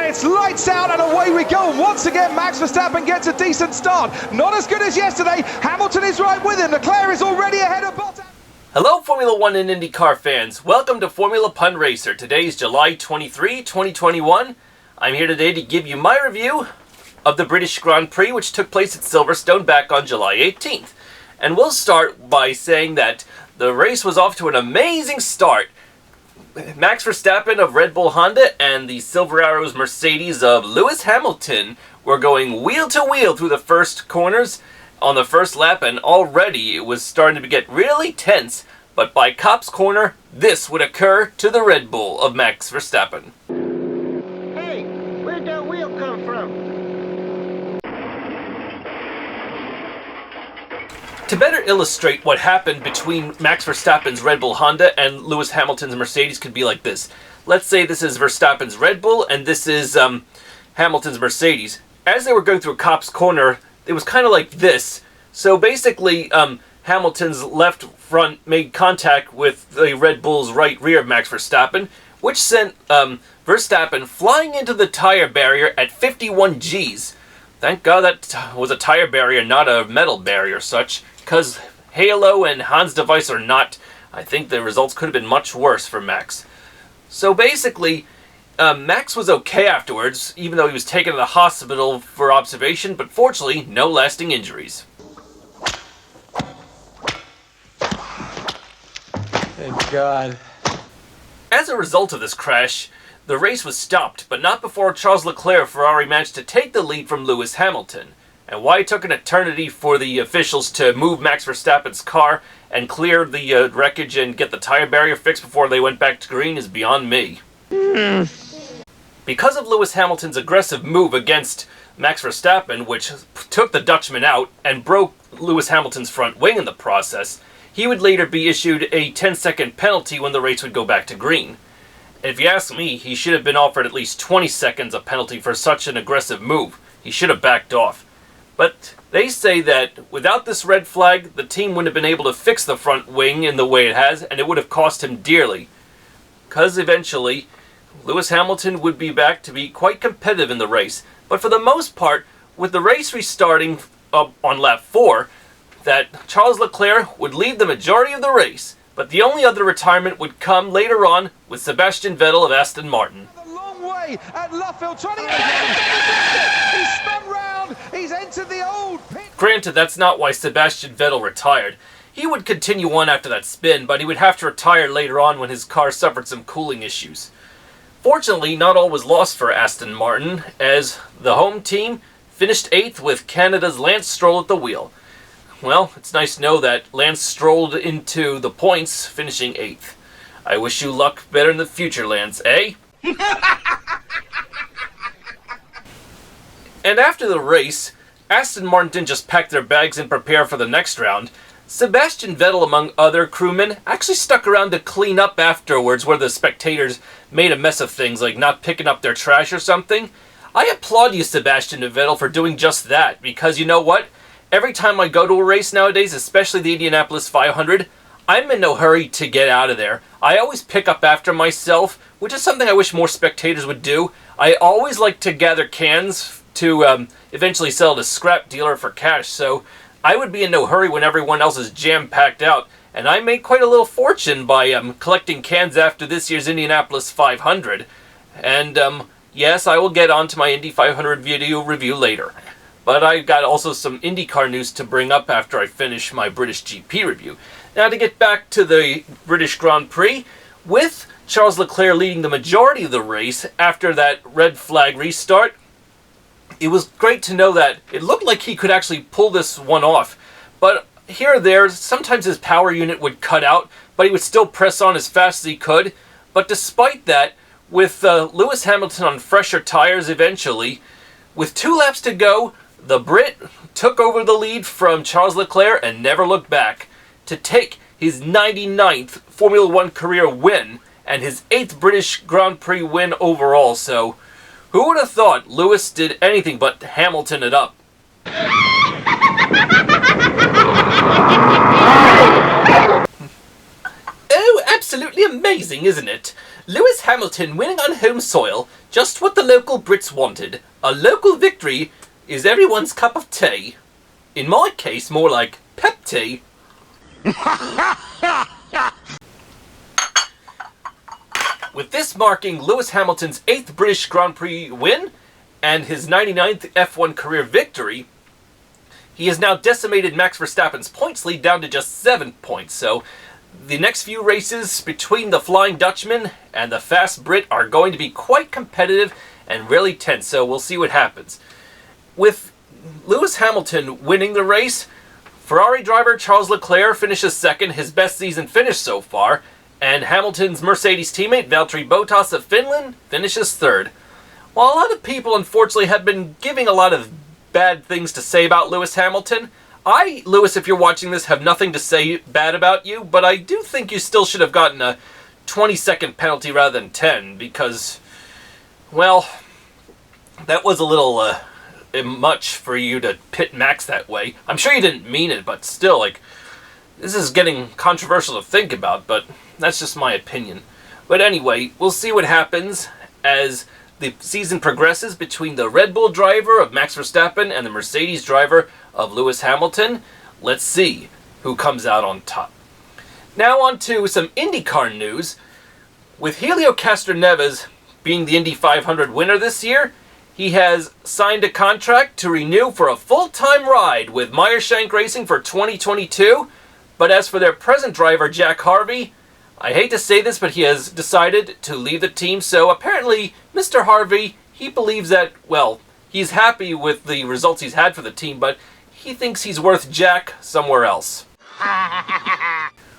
it's lights out and away we go. Once again, Max Verstappen gets a decent start. Not as good as yesterday. Hamilton is right with him. Leclerc is already ahead of Bottas. Hello Formula 1 and Indycar fans. Welcome to Formula Pun Racer. Today is July 23, 2021. I'm here today to give you my review of the British Grand Prix, which took place at Silverstone back on July 18th. And we'll start by saying that the race was off to an amazing start. Max Verstappen of Red Bull Honda and the Silver Arrows Mercedes of Lewis Hamilton were going wheel to wheel through the first corners on the first lap, and already it was starting to get really tense. But by Copse Corner, this would occur to the Red Bull of Max Verstappen. Hey, where'd that wheel come from? To better illustrate what happened between Max Verstappen's Red Bull Honda and Lewis Hamilton's Mercedes could be like this. Let's say this is Verstappen's Red Bull and this is Hamilton's Mercedes. As they were going through Copse Corner, it was kind of like this. So basically, Hamilton's left front made contact with the Red Bull's right rear of Max Verstappen, which sent Verstappen flying into the tire barrier at 51 Gs. Thank God that was a tire barrier, not a metal barrier such, because Helio and Hans' device are not. I think the results could have been much worse for Max. So basically, Max was okay afterwards, even though he was taken to the hospital for observation, but fortunately, no lasting injuries. Thank God. As a result of this crash, the race was stopped, but not before Charles Leclerc of Ferrari managed to take the lead from Lewis Hamilton. And why it took an eternity for the officials to move Max Verstappen's car and clear the wreckage and get the tire barrier fixed before they went back to green is beyond me. Because of Lewis Hamilton's aggressive move against Max Verstappen, which took the Dutchman out and broke Lewis Hamilton's front wing in the process, he would later be issued a 10-second penalty when the race would go back to green. And if you ask me, he should have been offered at least 20 seconds of penalty for such an aggressive move. He should have backed off. But they say that without this red flag, the team wouldn't have been able to fix the front wing in the way it has, and it would have cost him dearly. Because eventually, Lewis Hamilton would be back to be quite competitive in the race. But for the most part, with the race restarting up on lap 4, that Charles Leclerc would lead the majority of the race. But the only other retirement would come later on with Sebastian Vettel of Aston Martin. A long way at Luffield, trying to get He's spun round, he's entered the old pit. Granted, that's not why Sebastian Vettel retired. He would continue on after that spin, but he would have to retire later on when his car suffered some cooling issues. Fortunately, not all was lost for Aston Martin, as the home team finished 8th with Canada's Lance Stroll at the wheel. Well, it's nice to know that Lance strolled into the points, finishing 8th. I wish you luck better in the future, Lance, eh? And after the race, Aston Martin didn't just pack their bags and prepare for the next round. Sebastian Vettel, among other crewmen, actually stuck around to clean up afterwards where the spectators made a mess of things, like not picking up their trash or something. I applaud you, Sebastian Vettel, for doing just that, because you know what? Every time I go to a race nowadays, especially the Indianapolis 500, I'm in no hurry to get out of there. I always pick up after myself, which is something I wish more spectators would do. I always like to gather cans to eventually sell to a scrap dealer for cash, so I would be in no hurry when everyone else is jam-packed out. And I made quite a little fortune by collecting cans after this year's Indianapolis 500. And yes, I will get onto my Indy 500 video review later. But I've got also some IndyCar news to bring up after I finish my British GP review. Now to get back to the British Grand Prix, with Charles Leclerc leading the majority of the race after that red flag restart, it was great to know that it looked like he could actually pull this one off. But here or there, sometimes his power unit would cut out, but he would still press on as fast as he could. But despite that, with Lewis Hamilton on fresher tires eventually, with 2 laps to go, the Brit took over the lead from Charles Leclerc and never looked back to take his 99th Formula 1 career win and his 8th British Grand Prix win overall. So, who would have thought Lewis did anything but Hamilton it up? Oh, Absolutely amazing, isn't it? Lewis Hamilton winning on home soil, just what the local Brits wanted. A local victory is everyone's cup of tea. In my case, more like pep tea. With this marking Lewis Hamilton's 8th British Grand Prix win and his 99th F1 career victory, he has now decimated Max Verstappen's points lead down to just 7 points. So the next few races between the Flying Dutchman and the Fast Brit are going to be quite competitive and really tense, so we'll see what happens. With Lewis Hamilton winning the race, Ferrari driver Charles Leclerc finishes second, his best season finish so far, and Hamilton's Mercedes teammate Valtteri Bottas of Finland finishes third. While a lot of people unfortunately have been giving a lot of bad things to say about Lewis Hamilton, Lewis, if you're watching this, have nothing to say bad about you, but I do think you still should have gotten a 20-second penalty rather than 10, because, well, that was a little much for you to pit Max that way. I'm sure you didn't mean it, but still, like, this is getting controversial to think about, but that's just my opinion. But anyway, we'll see what happens as the season progresses between the Red Bull driver of Max Verstappen and the Mercedes driver of Lewis Hamilton. Let's see who comes out on top. Now on to some IndyCar news. With Helio Castroneves being the Indy 500 winner this year, he has signed a contract to renew for a full-time ride with Meyer Shank Racing for 2022. But as for their present driver, Jack Harvey, I hate to say this, but he has decided to leave the team. So apparently, Mr. Harvey, he believes that, well, he's happy with the results he's had for the team, but he thinks he's worth Jack somewhere else.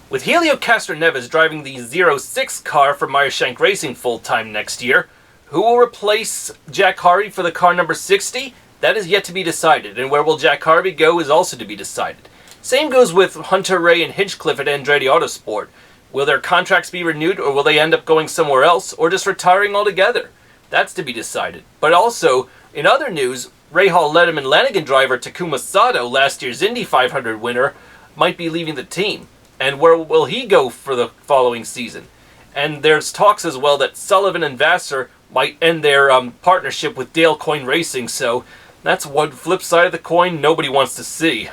With Helio Castroneves driving the 06 car for Meyer Shank Racing full-time next year, who will replace Jack Harvey for the car number 60? That is yet to be decided, and where will Jack Harvey go is also to be decided. Same goes with Hunter Reay and Hinchcliffe at Andretti Autosport. Will their contracts be renewed, or will they end up going somewhere else, or just retiring altogether? That's to be decided. But also, in other news, Rahal Letterman Lanigan driver Takuma Sato, last year's Indy 500 winner, might be leaving the team. And where will he go for the following season? And there's talks as well that Sullivan and Vassar might end their partnership with Dale Coyne Racing, so that's one flip side of the coin nobody wants to see.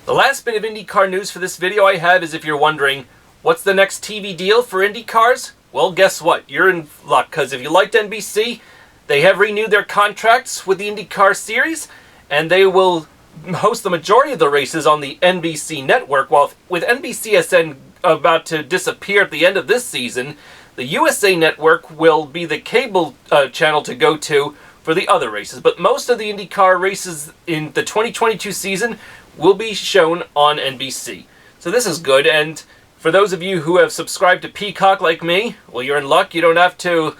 The last bit of IndyCar news for this video I have is, if you're wondering, what's the next TV deal for IndyCars? Well, guess what? You're in luck, because if you liked NBC, they have renewed their contracts with the IndyCar series, and they will host the majority of the races on the NBC network, while with NBCSN about to disappear at the end of this season, the USA Network will be the cable channel to go to for the other races. But most of the IndyCar races in the 2022 season will be shown on NBC. So this is good, and for those of you who have subscribed to Peacock like me, well, you're in luck. You don't have to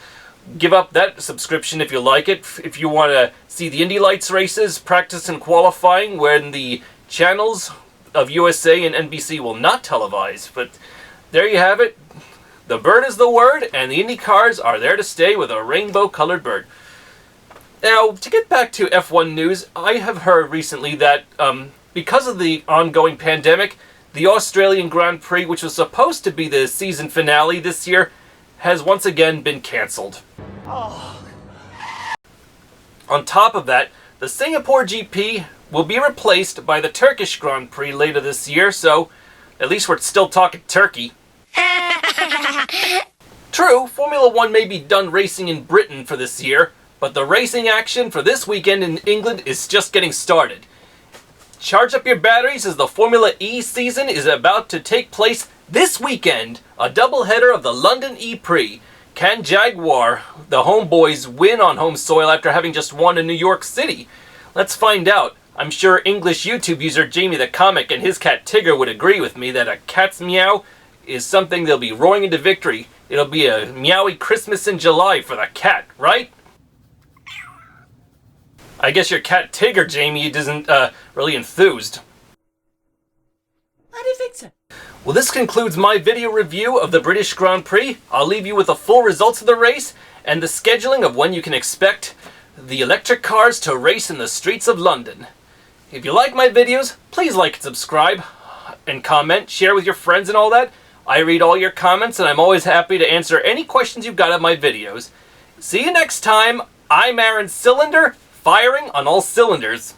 give up that subscription if you like it. If you want to see the Indy Lights races, practice and qualifying, when the channels of USA and NBC will not televise. But there you have it. The bird is the word, and the IndyCars are there to stay with a rainbow-colored bird. Now, to get back to F1 news, I have heard recently that because of the ongoing pandemic, the Australian Grand Prix, which was supposed to be the season finale this year, has once again been cancelled. Oh. On top of that, the Singapore GP will be replaced by the Turkish Grand Prix later this year, so at least we're still talking Turkey. True, Formula 1 may be done racing in Britain for this year, but the racing action for this weekend in England is just getting started. Charge up your batteries as the Formula E season is about to take place this weekend, a doubleheader of the London Prix. Can Jaguar, the homeboys, win on home soil after having just won in New York City? Let's find out. I'm sure English YouTube user Jamie the Comic and his cat Tigger would agree with me that a cat's meow is something they'll be roaring into victory. It'll be a meowy Christmas in July for the cat, right? I guess your cat Tigger, Jamie, isn't really enthused. I didn't think so. Well, this concludes my video review of the British Grand Prix. I'll leave you with the full results of the race and the scheduling of when you can expect the electric cars to race in the streets of London. If you like my videos, please like and subscribe. and comment, share with your friends and all that. I read all your comments, and I'm always happy to answer any questions you've got on my videos. See you next time. I'm Aaron Cylinder, firing on all cylinders.